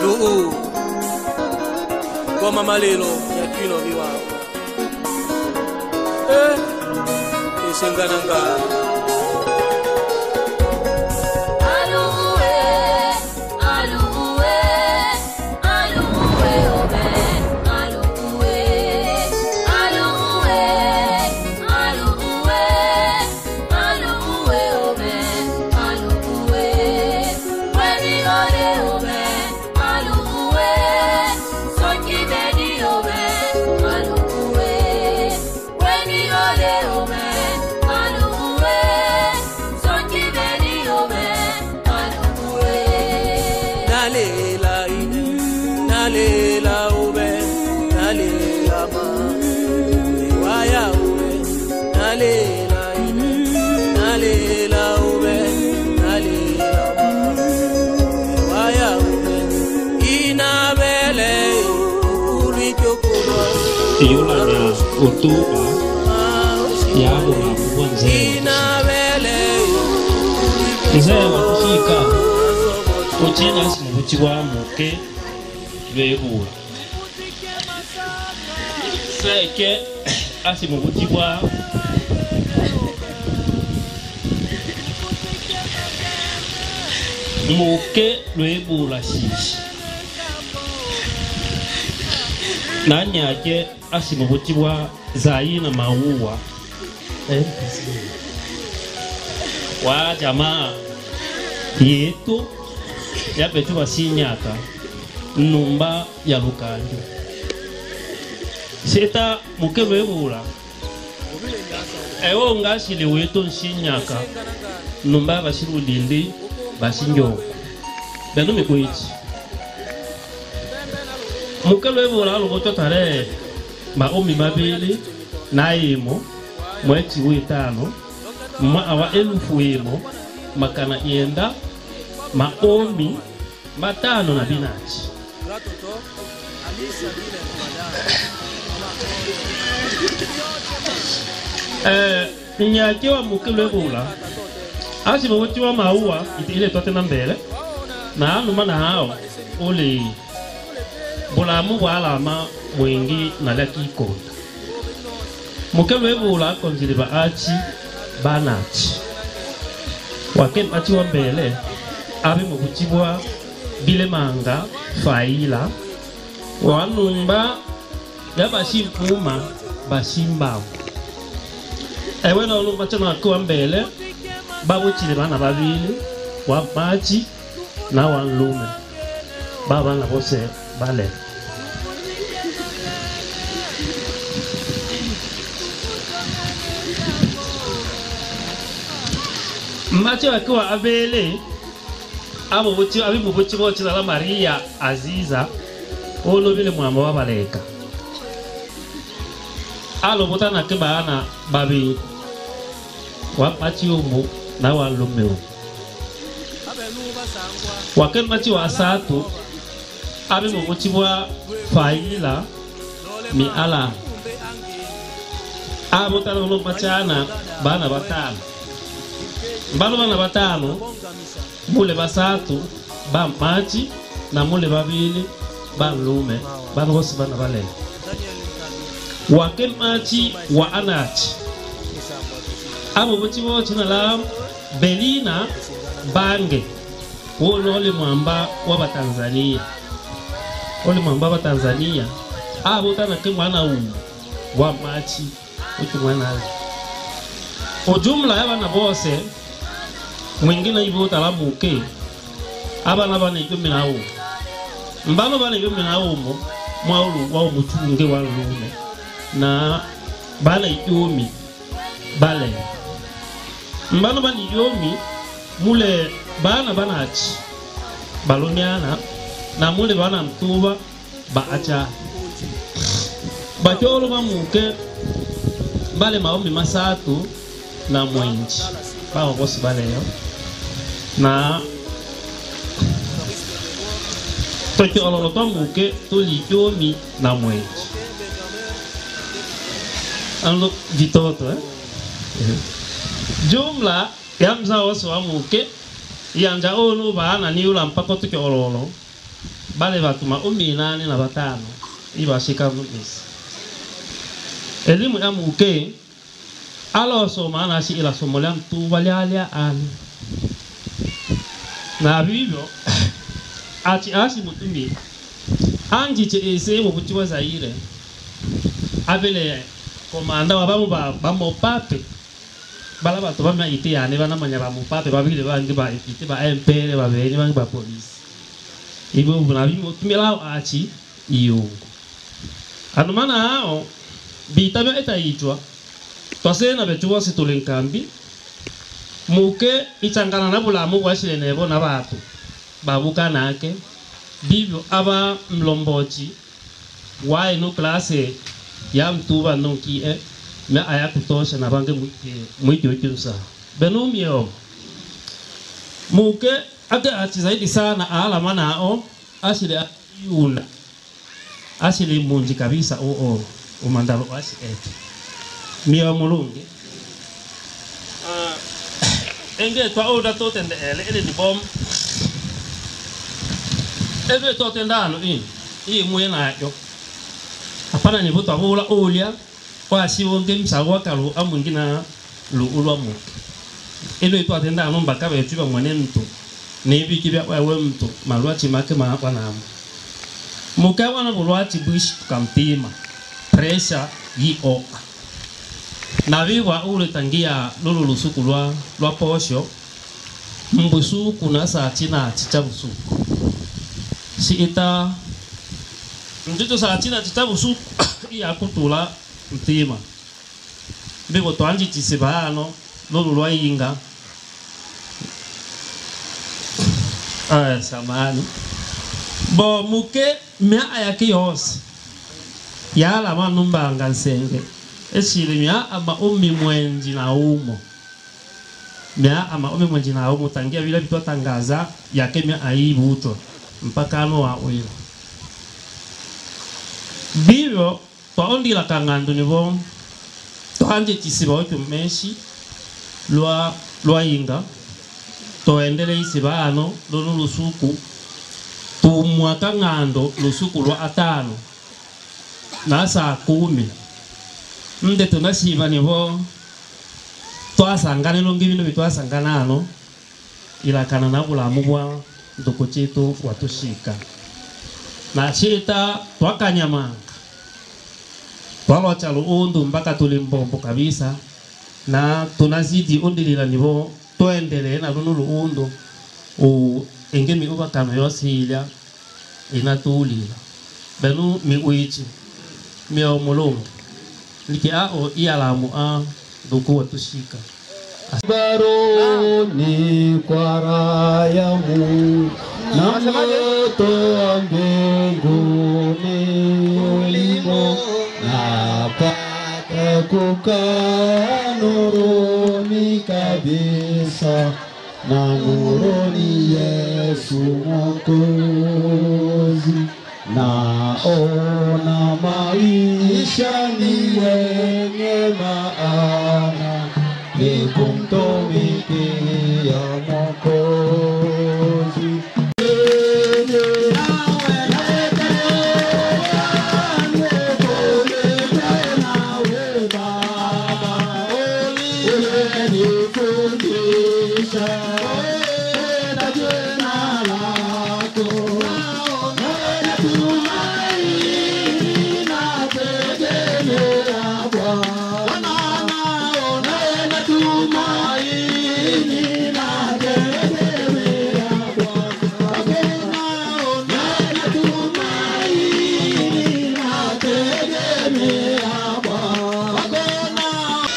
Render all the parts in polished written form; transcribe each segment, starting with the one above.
Alu kwa mama lelo ya kino biwa isengananga Yola na utuba yabo na mzee wa kufika uchina simuchi wa muke bebula seke asimuchi wa muke bebula shishi nani aje asimubuchibwa zaina maua wa jamaa yetu yapetu basinyaka numba ya lukanjo seta mukebe bula ewo ngashile wetu nsinyaka numba basirudindi basinjo beno mikwechi mukebe bula luboto tare maomi mabili na imo mwezi witano awa elufu imo makana ienda maomi matano na binachi nyake wa mukele bula asi mwochi wa maua ile tote na mbele na anu mana hao ule bulamu wala ma mwingi na laki konda mukele bula konzili ba achi banachi waken achi wa mbele abe mukuchibwa bile manga faila wanumba ya bashimuma bashimbawo ewe na olumba chana kwa mbele babu chile bana babili wa machi na wanlume baba na bose bale machi wakiwa abele abo buchi abibu buchi bochi la Maria Aziza olo bile mwamba wa baleka alo botana ke bana babi wa machi umu na wa lume waken machi wa asatu abibu buchi bwa faila mi ala abo tano lo machana bana batano mbalo bana batano mule basatu ba machi na mule babili ba lume bana bose bana bale waken machi wa anachi abo buchi bochi na la Belina Bange wolo ole mwamba wa Batanzania ole mwamba wa Tanzania abo tana ke mwana wa machi uchi mwana ujumla ya bana bose mwingine hivyo talamu uke abana bana yumi na umu mbano bana yumi na umu mwaulu wao mchunge wa lume na bana yumi bale mbano bana yumi mule bana achi baloniana na mule bana mtuba baacha bacholo ba muke bale maombi masatu na mwenji bao bosi bale yo na toki ololoto muke tuli yomi na mwenji ando vitoto jumla yamza wasu wa muke yanja onu baana ni ula mpako toki ololo bale watu 15 ibashika misi elimu ya muke alo soma na si ila somo la mtu walialia ani na bibyo ati asi mutumi anji che ese mu butiwa Zaire abele komanda wa bamo pape bala batu bama ite yani bana manya ba mu pape babile bangi ba ite ba MPL ba bene bangi ba police ibo bunabi mutumi la achi iyo anumana hao bitabyo etaitwa twasena betuwa situlenkambi muke itangana na bulamu bwashile nebo na batu babuka nake bibyo aba mlombochi wa ino klase ya mtuba nonki me aya kutosha na bange mwiti wetusa benumio muke aga ati zaidi sana ala manao ashile yuna ashile munji kabisa umandalo wasi mio mulungi enge twa oda totende ele ni bom ebe totendano muyena yo apana ni buto abula olia kwa siwonge msawa kalu amungina lu ulwamu ebe totendano mbaka betu ba mwane mtu nebi kibya wewe mtu malwachi make maana mukawa na bulwachi bush kampima pressure yi oka na viwa ule tangia lulu lusuku lwa posho mbusuku na saa china chicha busuku si ita mjito saa china chicha busuku iya kutula mtima bigo twanji chisibano lulu lwa inga samani bo muke mea ayaki yose yala manumba ngansenge esilimia ama mwenji na umo mea ama mwenji na umo tangia vile vitu tangaza yake mea aibu uto mpaka ano wa uilo bibyo twaondi la kangandu nivo tohanje chisiba ocho meshi lwa inga toendele isiba ano lolo lusuku tumwaka ngando lusuku lwa atano na saa 10 mde tunashiba nivo twasangana longi bino bitwasangana ano ila kana na bulamu bwa ndoko chetu watushika na chita twakanyamanga twalocha luundu mpaka tulimbombo kabisa na tunazidi undilila nivo toendele na lunu luundu engemi ubakano yosila inatulila benu miuichi mio mulungu Niki ao ialamu duku watushika Baroni kwa rayamu na moto wa mbinguni ulimo napata kukaa nuruni kabisa na nuruni Yesu Mwokozi. Naona maisha ni yenye maana ni kumtumikia Mwokozi.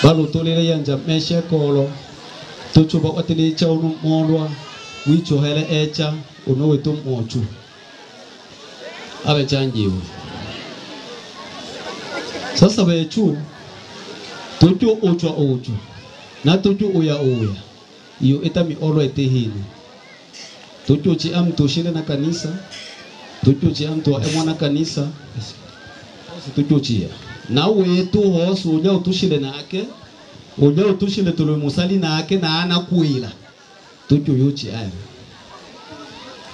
Balu tolile yanja meshe kolo tuchuba otili cha unu mwolwa wicho hele echa unowe tu mwochu awe chanjiwe sasa wechu tuchu uchwa uchu na tuchu uya iyo itami olo etehini tuchu chi amtu shile na kanisa tuchu chi amtu wa emwana kanisa tuchu chia na wetu hosu uja utushile nake uja utushile tulu musali nake na ana kuila tuchu yuchi ayo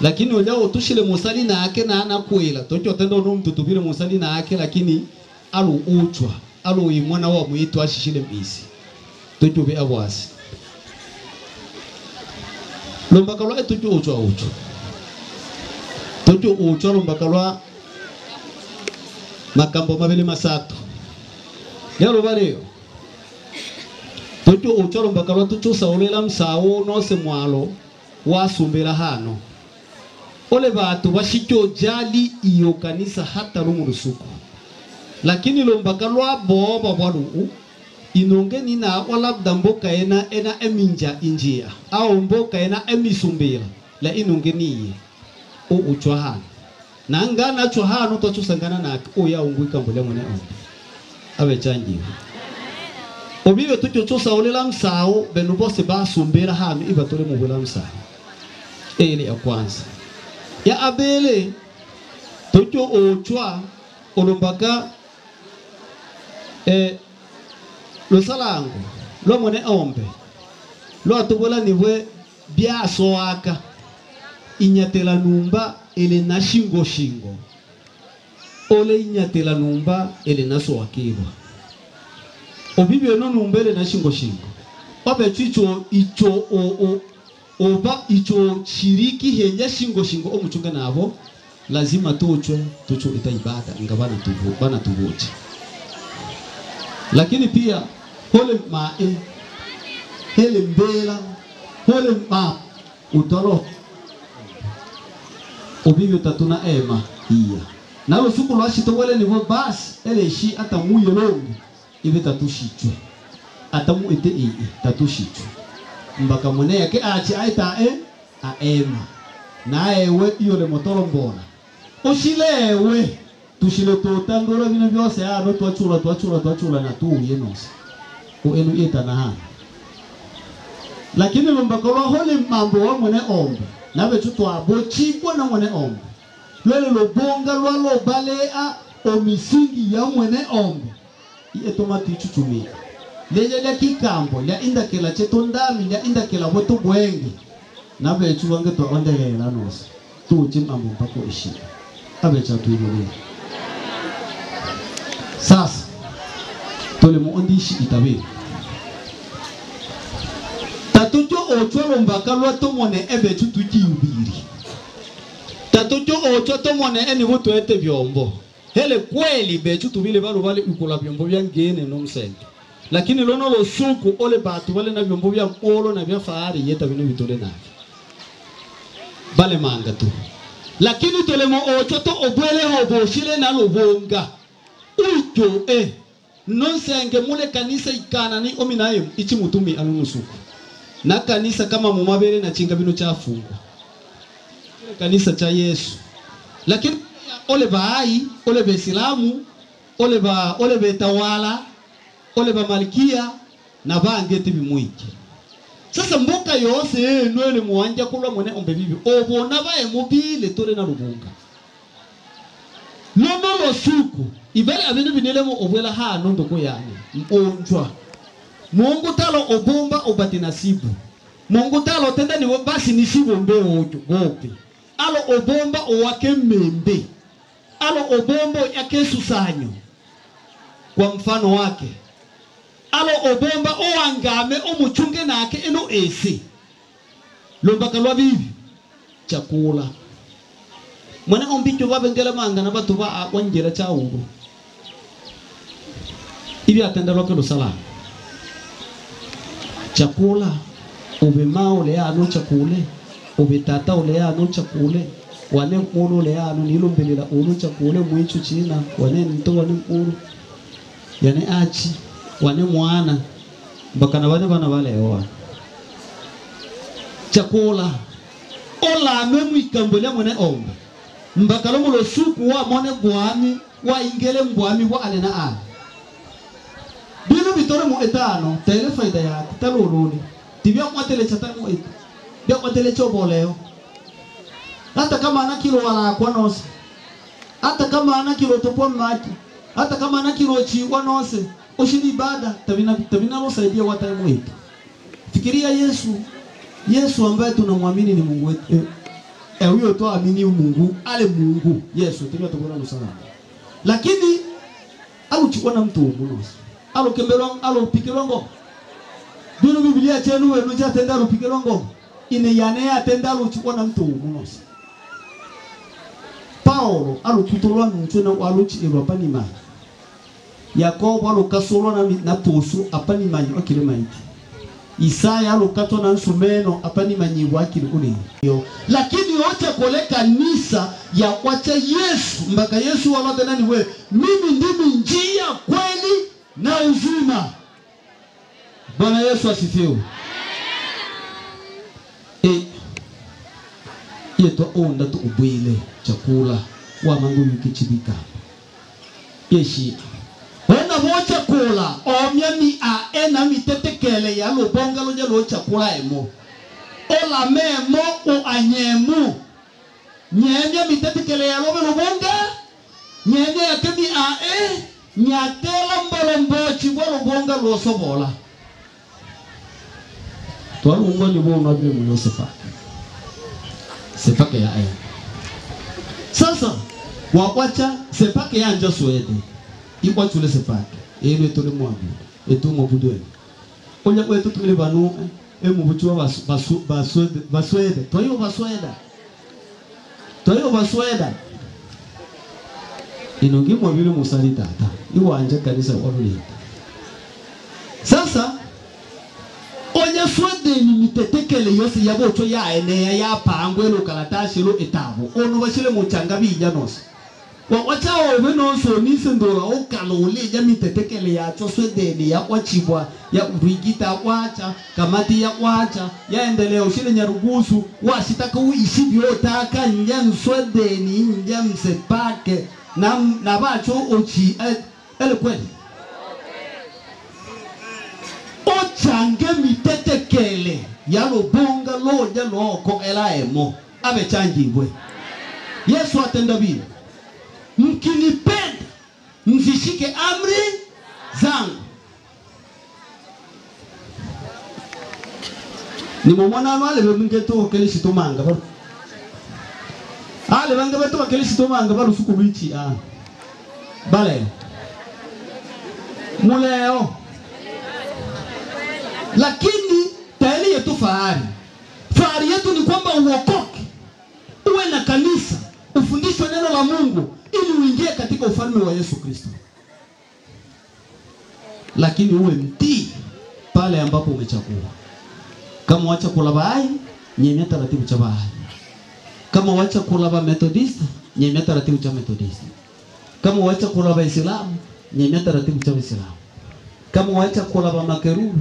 lakini ojao tushile musali na ake na ana kwela tocho tendo no mtutubire musali na ake lakini alu uchwa alu imwana wa mwitu ashishile mbisi tocho be abwasi lombakalwa tocho uchwa tocho uchwa lombakalwa makambo mabele masatu yalo baleo tocho uchwa lombakalwa tocho saulela msawo no se mwalo wasumbera hano ole batu bashikyo jali iyo kanisa hata rumurusuku lakini lombakalwa boba bwalu inonge nina wala damboka ena eminja injia au mboka ena emisumbera la inonge niye o uchwahana nanga na chwahano to chusangana na o ya ungwika mbole mwene abe chanji obibe tucho chosa olela msao benu bose basumbera hano ibatore mu bula msao ele ya kwanza ya abele tocho ochwa olombaka lo salango lo mone ombe lo atobola niwe bia soaka inyatela numba ele na shingo ole inyatela numba ele na soakirwa obibi no numba ele na shingo obe chicho icho oba icho shiriki henya shingo omuchunga nabo lazima tucho ita ibada ngabana bana tuvote lakini pia hole mae hele mbela hole ma utoro obibi tatuna ema iya nalo suku lwashito wele nivo basi ele shi ata muye longi ibe tatushichwe ata mu ite tatushichwe mbaka mwene yake achi aita aema na ewe iyo le motoro mbona oshilewe tushile totandora bino byose ano twachula na tu yenose o enu eta na hana lakini mbaka lo hole mambo wa mwene ombe nabe tutwa bochibwa na mwene ombe lele lo bonga lo balea o misingi ya mwene ombe ietoma tichuchumia leje ya kikambo ya indakela chetondami ya indakela boto bwenge nabe chuwange to ondelela nosa tu chimambo mpako ishi abe chatu ibole sasa tole mu ondishi itabe tatujo ochoro mbaka to mone ebe tutuji ubiri tatujo ocho to mone eni boto ete byombo hele kweli be tutubile bale ukula byombo byangene no msenge lakini lono lo suku ole batu wale na vyombo vya polo na vya fahari yeta bino bitole na bale manga tu lakini tole mo ochoto obwele hobo shile na lobonga ujo nonsenge mule kanisa ikana ni ominaye ichi mutumi anunusuku na kanisa kama mumabere na chinga bino chafungwa kanisa cha Yesu lakini ole baai ole besilamu ole betawala ole ba malkia na bangete bimwiki sasa mboka yose nwele muanja kulwa mwene ombe bibi obona bae mobile tole na lubunga nono lo suku ibele abinu binelemo obwela ha nondo ko yani onjwa Mungu talo obomba obati nasibu Mungu talo tenda ni basi nisibu mbe ojo gopi alo obomba owake membe alo obombo yake susanyo kwa mfano wake alo obomba oangame omuchunge nake eno ese lombaka lwa bibi chakula mwana ombicho babengela manga na batu ba wanjera cha uru ibi atenda lokelo sala chakula ube mao le ano chakule ube tata ole ano chakule wane mulu le ano nilumbelela uru chakule mwichu china wane nto wane uru yani achi wane mwana bakana wane bana wale oa chakula ola memu ikambolia mwene omba mbakalo mulo suku wa mone bwami wa ingele mbwami wa alena a bino bitore mu etano tele faida ya taluluni tibia kwa tele chata mu et bia kwa tele choboleo hata kama ana kilo wala kwa nose hata kama ana kilo topo maji hata kama ana kilo chi wa nose oshini ibada tabina losaidia wata mu et fikiria Yesu ambaye tunamwamini ni Mungu wetu huyo to amini Mungu ale Mungu Yesu tena tukona msana lakini aluchukua na mtu munosi alukembelwa alupikilongo Bino Biblia chenu wenu cha tenda alupikilongo ine yane atenda aluchukua na mtu munosi Paulo alukutulwa mtuna waluchi ilo apani mai Yakobo alukasolo na tosu apani mai wakile maiti Isaya alukato na nsumeno apani manyi wakile ule lakini wacha kole kanisa ya wacha Yesu mbaka Yesu walote nani we mimi ndimi njia kweli na uzima Bwana Yesu asifiwe yeto onda tu ubwile chakula wa mangu yukichibika yeshi wena mocha kula omya mi ena mitetekele ya lubonga loja lo chakula emo ola memo o anyemu nyemya mitetekele ya lobe lubonga nyemya ya kemi nyatela mbolombochi wa lubonga lo sobola tuwa mungo ni buo nabile myo sepake ya sasa wakwacha sepake ya njo swede ikwa chule sepake ene tole mwabu etu mobudwe onya kwetu tule banu mubuchwa baswede toyo basweda inongi mwabile musali tata iwanje kanisa walulita sasa onya swede ni mitetekele yose yabocho ya ene ya pangwe lo kalatasi lo etabo ono bashile muchanga bija nosa wacha obe nonso nisendora okalole ya mitetekele ya cho swede ni ya kwachibwa ya urigita kwacha kamati ya kwacha ya endelea ushile nyarugusu wasitaka uishibyo taka nyan swede ni nyan sepake na bacho ochi ele kweli Ochange mitetekele yalo bonga loja loko elaemo abe chanjibwe Yesu atenda vile mkinipenda mzishike amri zangu ni mwana wale mngeto kelisi tomanga baro ale banga beto kelisi tomanga baro sukubichi bale muleo lakini tayari yetu fahari yetu ni kwamba uokoke uwe na kanisa ufundishwe neno la Mungu ili uingie katika ufalme wa Yesu Kristo lakini uwe mtii pale ambapo umechagua kama wacha kulabai nyemya taratibu cha bai kama wacha kulaba Methodist nyemya taratibu cha Methodist kama wacha kulaba Islam nyemya taratibu cha Islam kama wacha kulaba Makerubi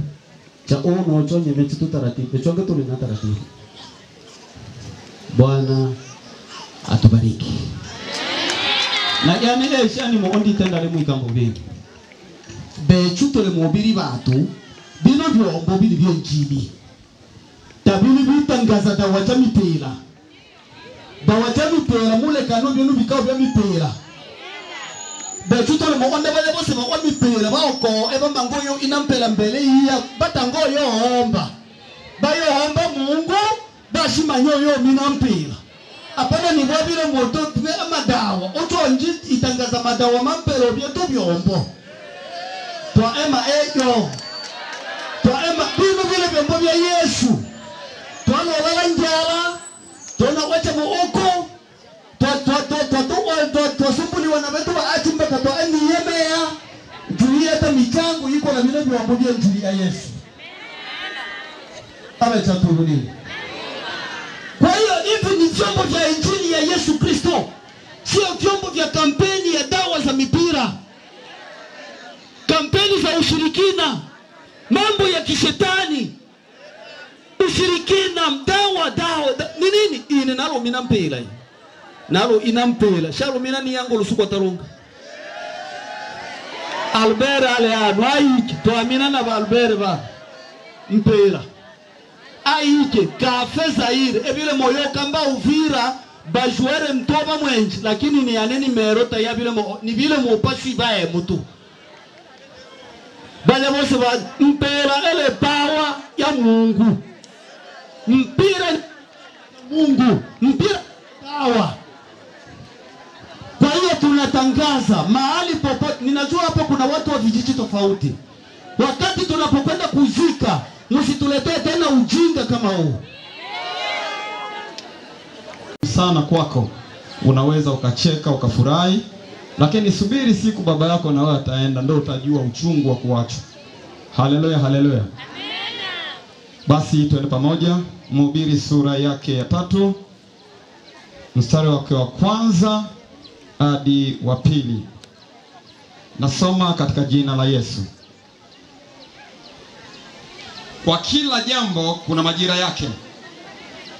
cha ono chonye mechitu taratibu chonge tulina taratibu Bwana atubariki na yani shani moondi tenda le mwikambo bingi bechuto le mobili batu bino byombo bili byonjibi tabili bitangaza da wacha mipira bawacha mipira mule kano bino bikao bya mipira bechuto le moonde bale bose bakwa mipira baoko eba mangoyo inampela mbele iya batangoyo homba bayo homba Mungu bashima nyoyo minampira apana ni wabile moto twe amadawa otonji itangaza madawa mampelo byeto byombo twa ema bino bile byombo bya Yesu twana wala njala twana wacha muoko twa sumbuli wana betu wa achimba katwa eni yemea juli hata michango yiko na bile byombo bya njuli ya Yesu amechaturuni. Kwa hiyo hivi ni vyombo vya injili ya Yesu Kristo, sio vyombo vya kampeni ya dawa za mipira, kampeni za ushirikina, mambo ya kishetani, ushirikina, dawa ni nini? Ine nalo minampela hii, nalo inampela sharo mina ni yango lusuko tarunga Albert aleano aiki tuamina na Albert ba mpela aike kafe Zaire ebile moyo kamba Uvira bajuere mtoba mwenji lakini ni aneni merota ya bile ni bile mopasi bae mutu bale bose ba mpera ele power ya Mungu mpira Mungu mpira sawa. Kwa hiyo tunatangaza mahali popote. Ninajua hapo kuna watu wa vijiji tofauti. Wakati tunapokwenda kuzika, msituletee tena ujinga kama huu. Sana kwako, unaweza ukacheka ukafurahi, lakini subiri siku baba yako na wewe ataenda, ndio utajua uchungu wa kuachwa. Haleluya, haleluya. Basi tuende pamoja. Mhubiri sura yake ya 3 mstari wake wa 1 hadi wa 2. Nasoma katika jina la Yesu. Kwa kila jambo kuna majira yake,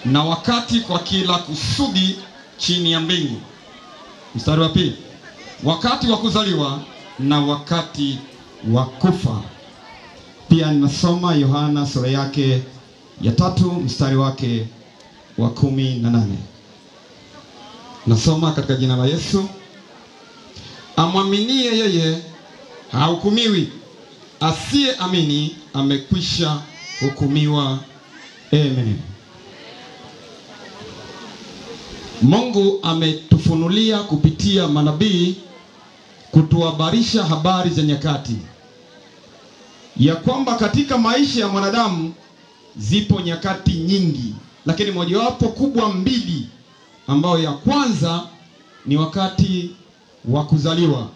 na wakati kwa kila kusudi chini ya mbingu. Mstari wa 2. Wakati wa kuzaliwa na wakati wa kufa. Pia ninasoma Yohana sura yake ya 3 mstari wake wa 18. Nasoma katika jina la Yesu. Amwaminie yeye hahukumiwi, asiye amini amekwisha hukumiwa. Amen. Mungu ametufunulia kupitia manabii kutuhabarisha habari za nyakati, ya kwamba katika maisha ya mwanadamu zipo nyakati nyingi, lakini mojawapo kubwa mbili, ambayo ya kwanza ni wakati wa kuzaliwa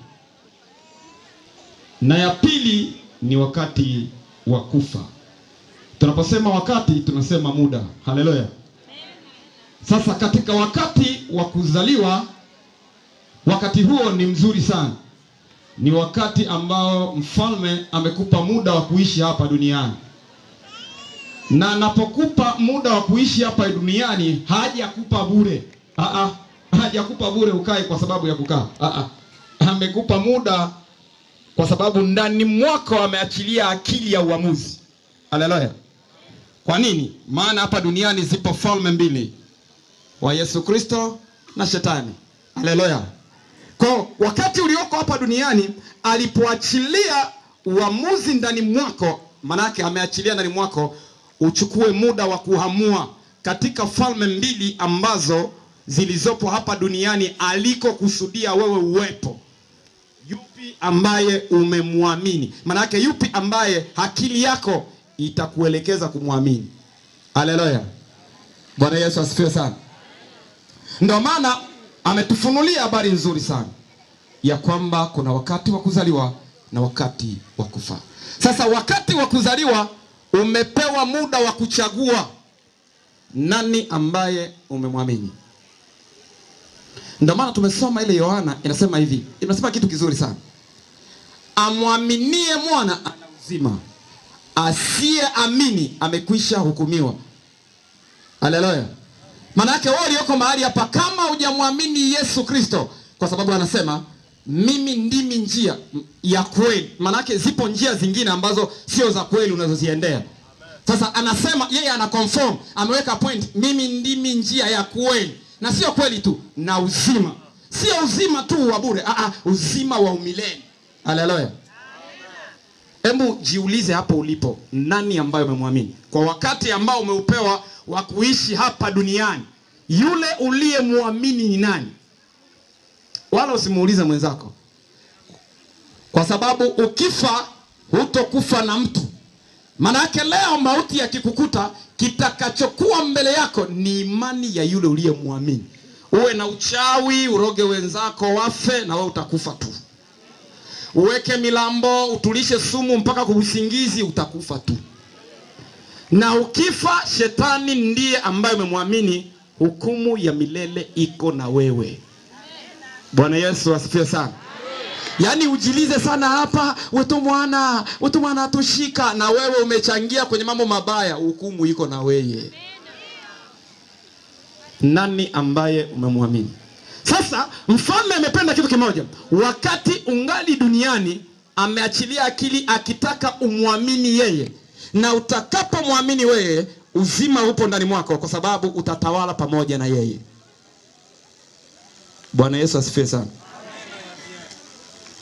na ya pili ni wakati wa kufa. Tunaposema wakati tunasema muda. Haleluya. Sasa katika wakati wa kuzaliwa, wakati huo ni mzuri sana. Ni wakati ambao mfalme amekupa muda wa kuishi hapa duniani. Na anapokupa muda wa kuishi hapa duniani, hajakupa bure. Hajakupa bure ukae kwa sababu ya kukaa. Amekupa muda kwa sababu ndani mwako ameachilia akili ya uamuzi. Haleluya. Kwa nini? Maana hapa duniani zipo falme mbili, wa Yesu Kristo na Shetani. Haleluya. Kwa wakati ulioko hapa duniani, alipoachilia uamuzi ndani mwako, manake ameachilia ndani mwako uchukue muda wa kuhamua katika falme mbili ambazo zilizopo hapa duniani aliko kusudia wewe uwepo. Yupi ambaye umemwamini? Manake yupi ambaye akili yako itakuelekeza kumwamini? Haleluya. Bwana Yesu asifiwe sana. Ndio maana ametufunulia habari nzuri sana ya kwamba kuna wakati wa kuzaliwa na wakati wa kufa. Sasa wakati wa kuzaliwa umepewa muda wa kuchagua nani ambaye umemwamini. Ndio maana tumesoma ile Yohana inasema hivi. Inasema kitu kizuri sana. Amwaminie mwana ana uzima, asiye amini amekwisha hukumiwa. Haleluya. Maana yake wewe ulioko mahali hapa, kama hujamwamini Yesu Kristo, kwa sababu anasema mimi ndimi njia ya kweli. Maana yake zipo njia zingine ambazo sio za kweli unazoziendea. Sasa anasema yeye ana confirm, ameweka point, mimi ndimi njia ya kweli. Na sio kweli tu, na uzima. Sio uzima tu wa bure, uzima wa umilele. Haleluya. Hebu jiulize hapo ulipo, nani ambaye umemwamini? Kwa wakati ambao umeupewa wa kuishi hapa duniani, yule uliyemwamini ni nani? Wala usimuulize mwenzako. Kwa sababu ukifa hutokufa na mtu. Maana yake leo mauti yakikukuta, kitakachokuwa mbele yako ni imani ya yule uliyemwamini. Uwe na uchawi, uroge wenzako wafe, na wewe utakufa tu. Uweke milambo, utulishe sumu mpaka kuusingizi, utakufa tu. Na ukifa, Shetani ndiye ambaye umemwamini, hukumu ya milele iko na wewe. Bwana Yesu asifiwe sana. Yaani ujilize sana hapa, wetu mwana atushika, na wewe umechangia kwenye mambo mabaya, hukumu iko na wewe. Nani ambaye umemwamini? Sasa mfalme amependa kitu kimoja. Wakati ungali duniani, ameachilia akili akitaka umwamini yeye. Na utakapomwamini wewe, uzima upo ndani mwako, kwa sababu utatawala pamoja na yeye. Bwana Yesu asifiwe sana.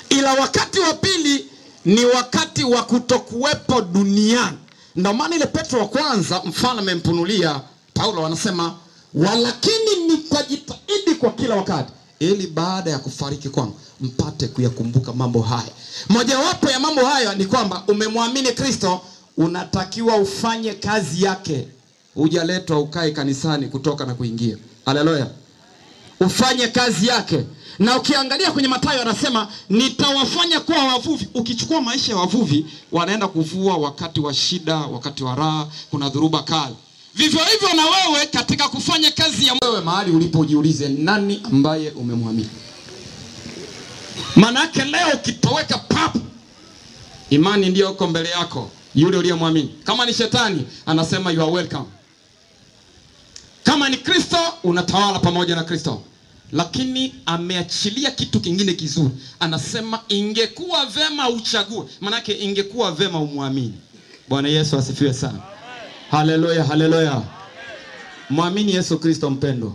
Ila wakati wa pili ni wakati wa kutokuwepo duniani. Ndio maana ile Petro wa kwanza mfalme amempunulia Paulo, anasema walakini nitajitahidi kwa kila wakati, ili baada ya kufariki kwangu mpate kuyakumbuka mambo haya. Mojawapo ya mambo haya ni kwamba umemwamini Kristo, unatakiwa ufanye kazi yake. Hujaletwa ukae kanisani kutoka na kuingia. Haleluya. Ufanye kazi yake. Na ukiangalia kwenye Mathayo anasema nitawafanya kuwa wavuvi. Ukichukua maisha ya wavuvi, wanaenda kuvua wakati wa shida, wakati wa raha, kuna dhuruba kali. Vivyo hivyo na wewe katika kufanya kazi ya wewe mahali ulipo, ujiulize nani ambaye umemwamini. Manake leo ukitoweka papu, imani ndio uko mbele yako, yule uliyemwamini. Kama ni shetani anasema you are welcome. Kama ni Kristo unatawala pamoja na Kristo. Lakini ameachilia kitu kingine kizuri. Anasema ingekuwa vema uchague. Manake ingekuwa vema umwamini. Bwana Yesu asifiwe sana. Haleluya, haleluya. Muamini Yesu Kristo mpendo.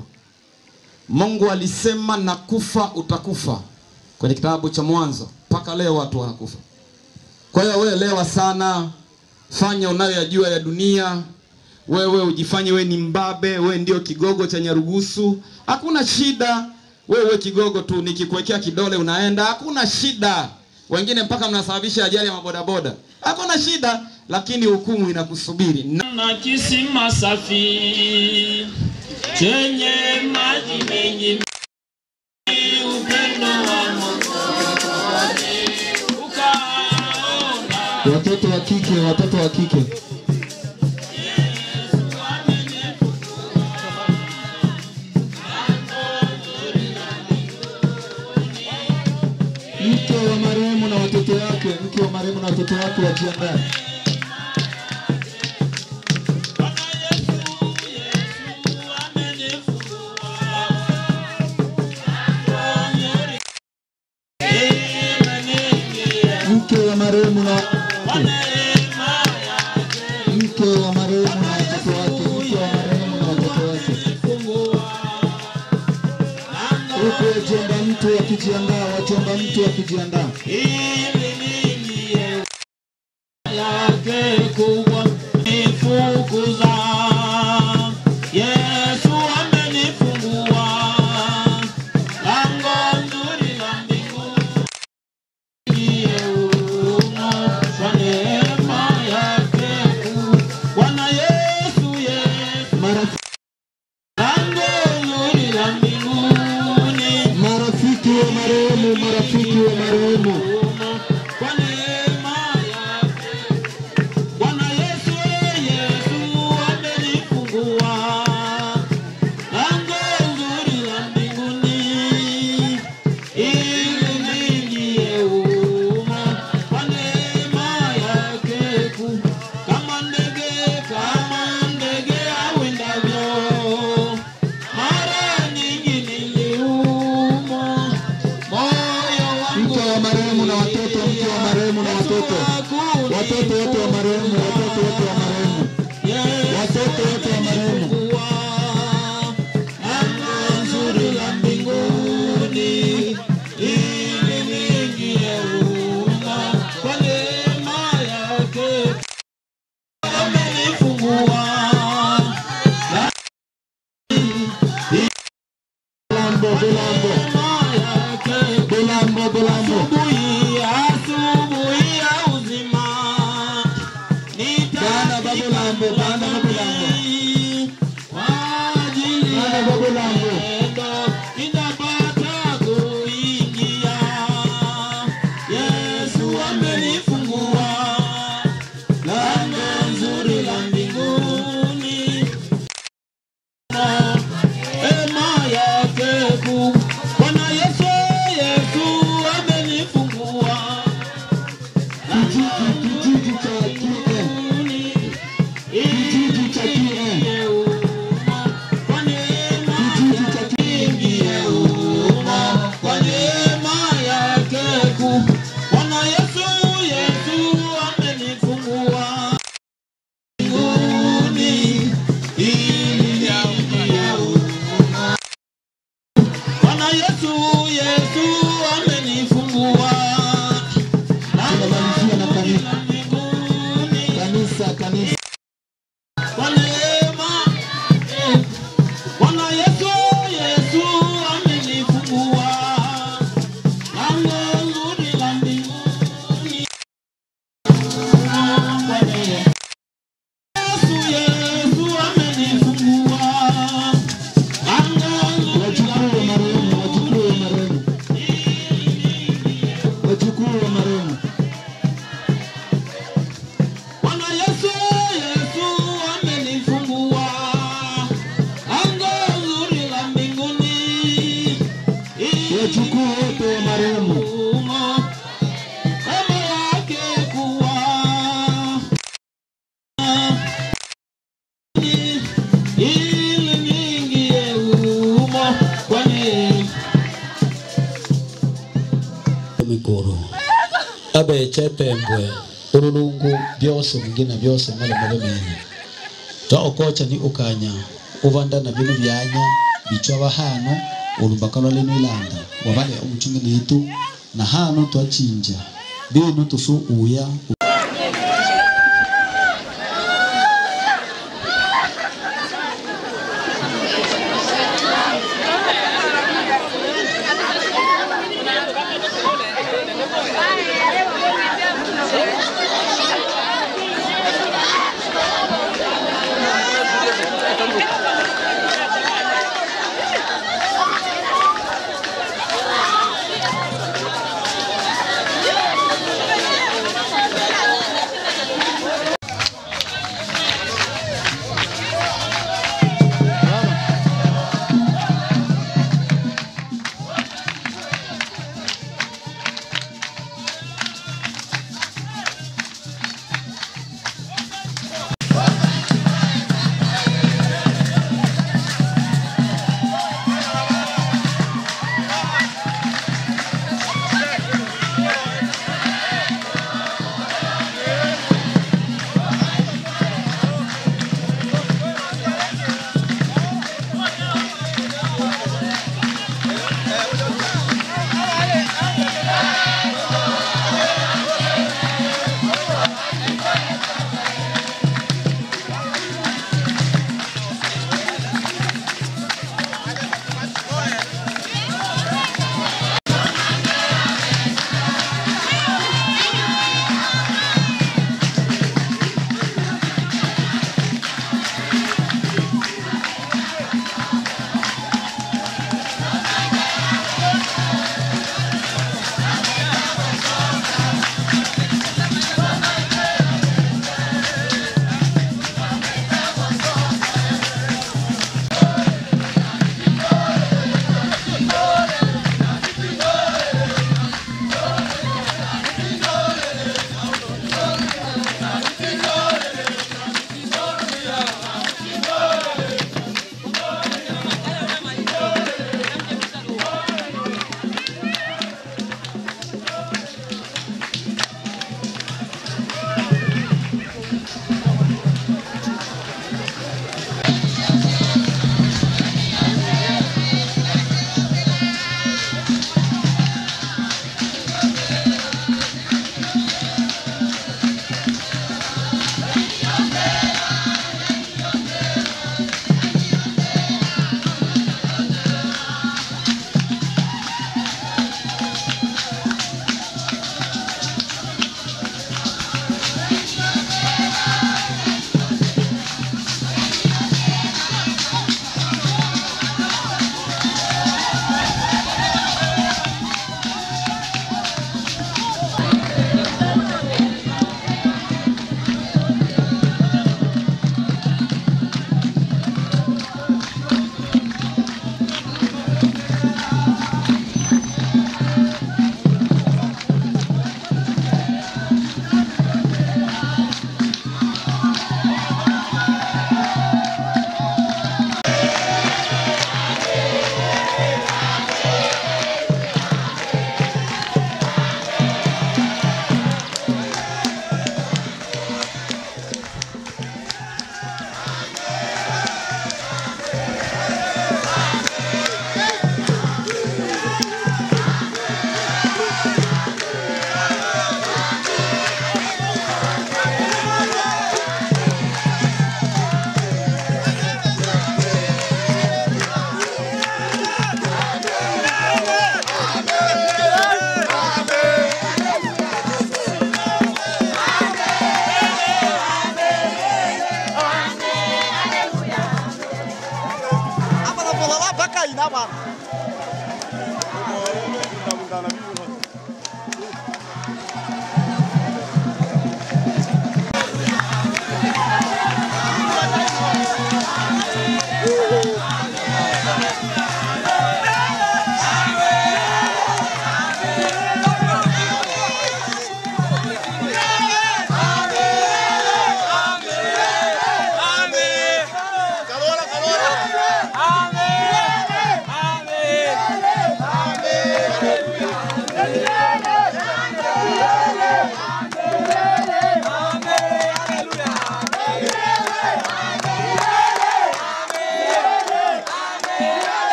Mungu alisema na kufa utakufa. Kwenye kitabu cha Mwanzo. Mpaka leo watu wanakufa. Kwa hiyo wewe lewa sana, fanya unayoyajua ya dunia. Wewe ujifanye wewe ni mbabe, wewe ndio kigogo cha Nyarugusu. Hakuna shida. Wewe kigogo tu, nikikuwekea kidole unaenda, hakuna shida. Wengine mpaka mnasababisha ajali ya mabodaboda. Hakuna shida, lakini hukumu inakusubiri. Na kisima safi chenye maji mengi, upendo wa Mungu ukaona. Watoto wa kike, watoto wa kike. Mke wa marehemu na watoto wake, mke wa marehemu na watoto wake wajiandae. Mke wa marehemu na mke wa marehemu na watoto wake, mke wa marehemu na watoto wake. Huko wajomba mtu akijiandaa, wajomba mtu akijiandaa. Yake kubwa nifukuza, Yesu amenifungua, lango nzuri la mbinguni umo, kwa neema yake kuu. Bwana Yesu, Yesu, lango nzuri la mbinguni. Marafiki wa marehemu, marafiki wa marehemu. Kwa neema yake Bwana Yesu, Yesu amenifungua, lango nzuri la mbinguni ili niingie humo, kwa neema yake kuu. Kama ndege awindavyo, mara nyingi niliumwa, moyo wangu. Mke wa marehemu na watoto, mke wa marehemu na watoto. Watoto wote wa marehemu, watoto wote wa marehemu. Watoto wote wa marehemu. Lango nzuri la mbinguni ili niingie humo, kwa neema yake amenifungua. Belambo, belambo. Belambo, belambo. Asubuhi ya uzima Bana babelambo, bana babelambo. kwa ajili Bana babelambo. endo nitapata kuingia. Yesu amenifungua, lango nzuri la mbinguni, neema yake kuu. babe chepembwe urulungu byose mingine byose mala mabemene to okocha ni ukanya uvanda na binu byanya bichwa bahano ulumbakalo leno ilanda wabale umuchungi nitu na hano twachinja binu tusu uya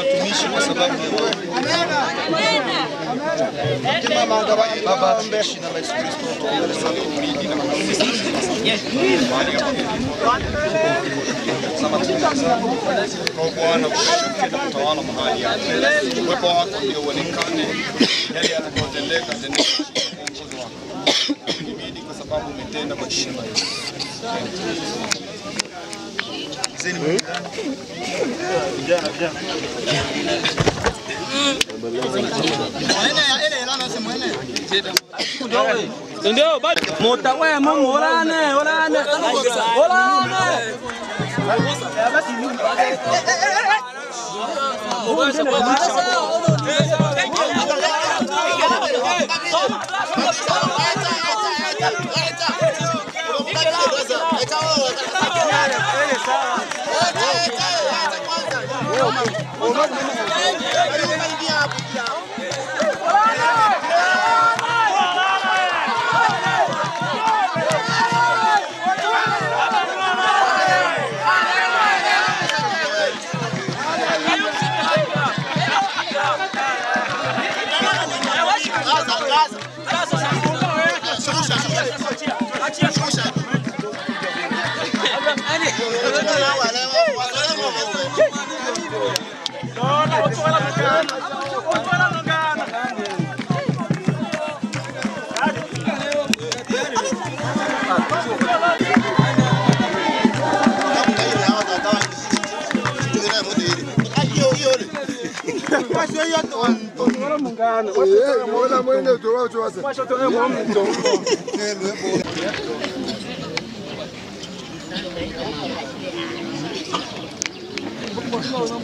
watumishi kwa sababu Baba tumishi na Yesu Kristo tuombe sana umlinde na kutulinda. Kwa Bwana kushuke na kutawala mahali hapa. Uwepo wako ndio uonekane yale yanayotendeka ndani ya uongozi wako. Nimidi kwa sababu umetenda kwa jina la Yesu. Ndio bado motawe Mungu orane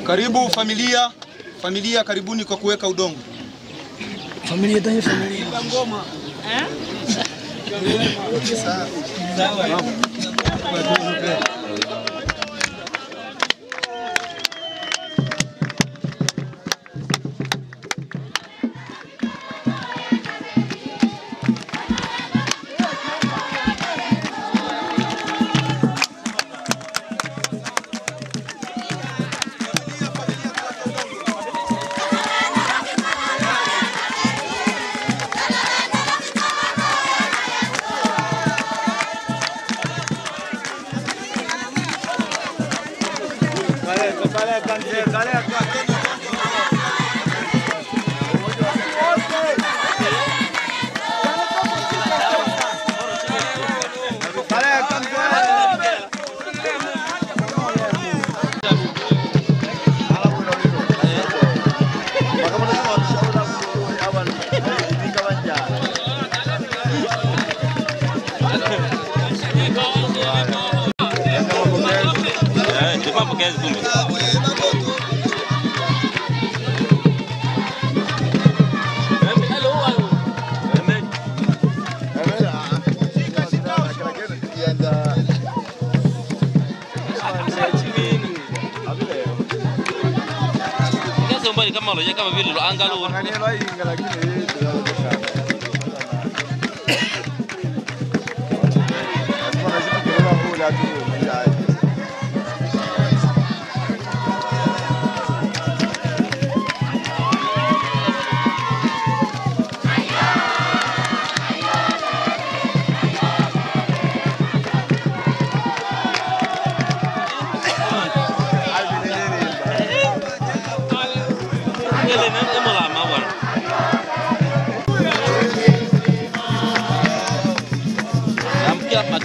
Karibu familia, karibuni kwa kuweka udongo. familia tani familia ngoma sawa. Kama loja kama vile lo angalo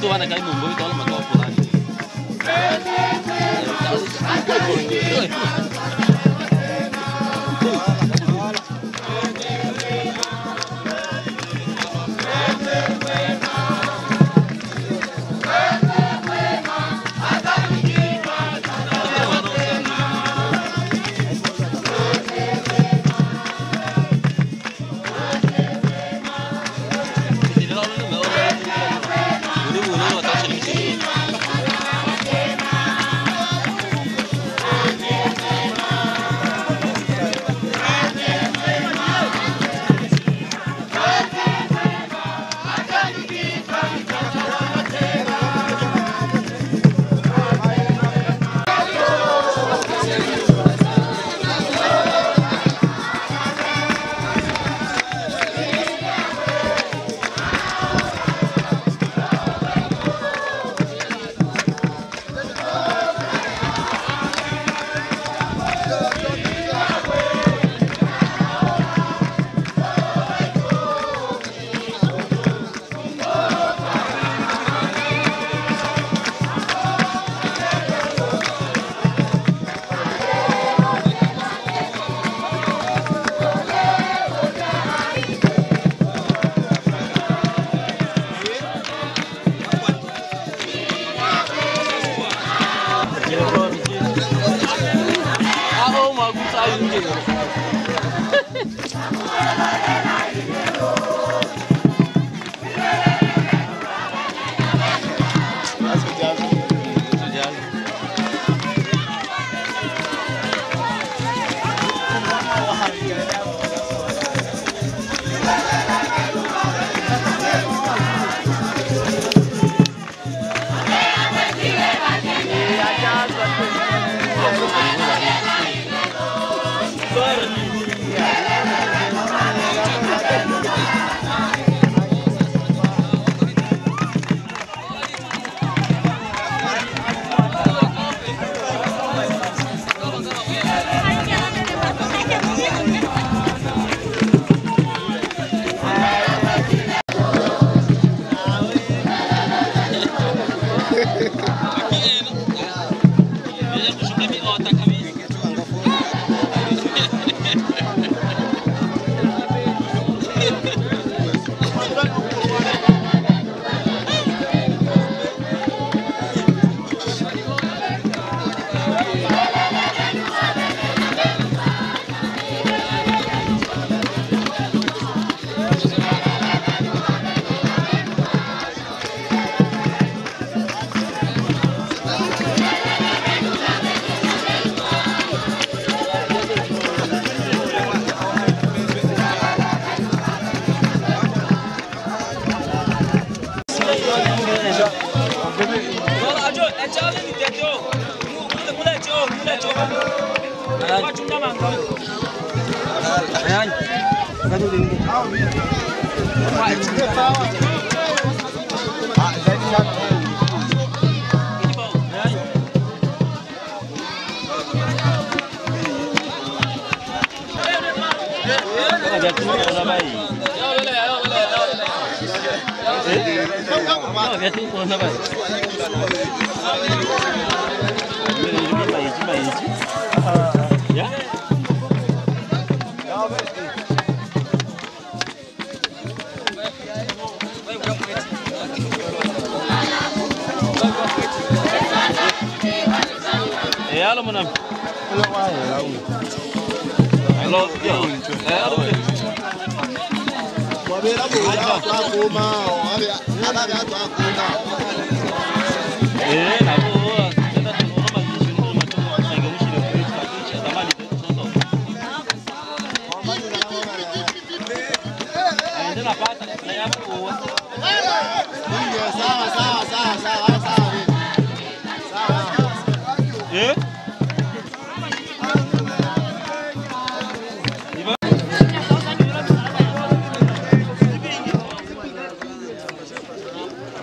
tu anak kali membawa tolong makan pulang.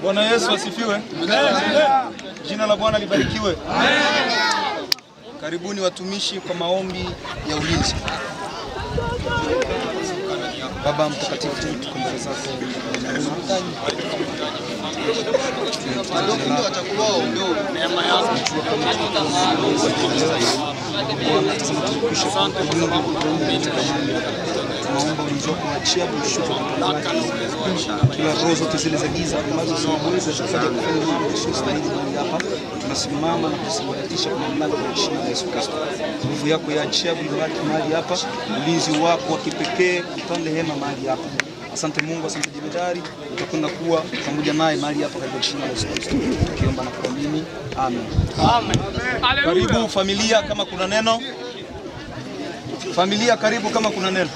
Bwana Yesu asifiwe. Jina la Bwana libarikiwe. Karibuni watumishi kwa maombi ya ulinzi. Baba mtakatifu, tukumbuke sasa. Neema yako tunaomba ulinzi wako kuachia kila roho zote zile za giza ambazo zinaweza kufanya mambo yasiyostahili mahali hapa. Tunasimama na kusambaratisha kwa mamlaka ya jina la Yesu Kristo. Nguvu yako ya ajabu ibaki mahali hapa, ulinzi wako wa kipekee utande hema mahali hapa. Asante Mungu, asante jemedari, utakwenda kuwa pamoja naye mahali hapa katika jina la Yesu Kristo. Tukiomba na kuamini. Amen. Amen. Karibu familia, kama kuna neno. Familia karibu kama kuna neno.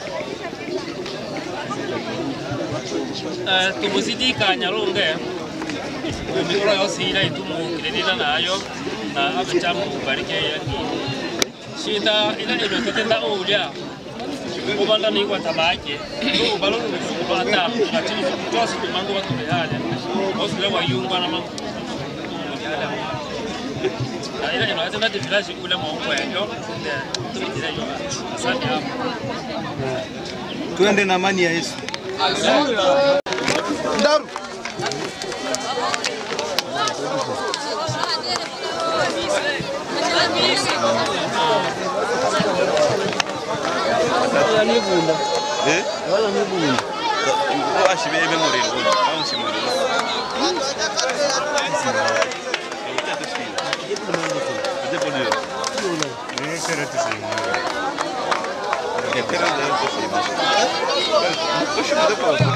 Tumuzidika Nyalonge mikoro yose ira itumukirira nayo na abachamu barike yaki shida ina ilo totenda uja ubanda ni kwa tabake no balonu kubata atini tosi mango watu yale osile wa yungwa na mango ila ina hata ndati village kule mwa yo tumitira yo asante hapo tuende na amani ya Yesu. Ndaru Questo